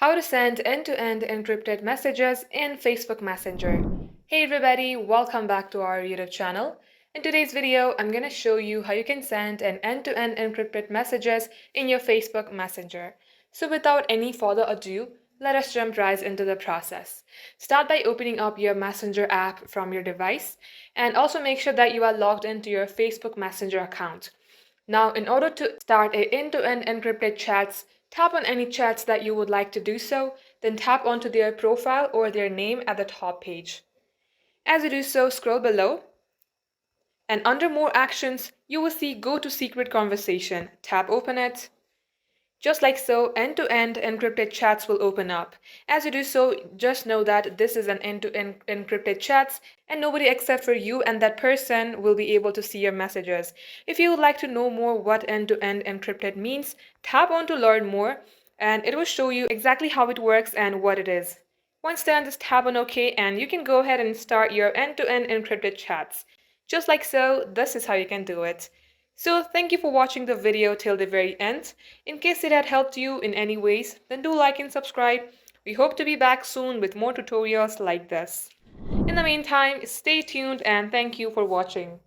How to send end-to-end encrypted messages in Facebook Messenger. Hey everybody, welcome back to our YouTube channel. In today's video, I'm going to show you how you can send an end-to-end encrypted messages in your Facebook Messenger. So without any further ado, let us jump right into the process. Start by opening up your Messenger app from your device and also make sure that you are logged into your Facebook Messenger account. Now, in order to start a end-to-end encrypted chats, tap on any chats that you would like to do so, then tap onto their profile or their name at the top page. As you do so, scroll below, and under More Actions, you will see Go to Secret Conversation. Tap Open it. Just like so, end-to-end encrypted chats will open up. As you do so, just know that this is an end-to-end encrypted chats and nobody except for you and that person will be able to see your messages. If you would like to know more what end-to-end encrypted means, tap on to learn more and it will show you exactly how it works and what it is. Once done, just tap on OK and you can go ahead and start your end-to-end encrypted chats. Just like so, this is how you can do it. So thank you for watching the video till the very end. In case it had helped you in any ways, then do like and subscribe. We hope to be back soon with more tutorials like this. In the meantime, stay tuned and thank you for watching.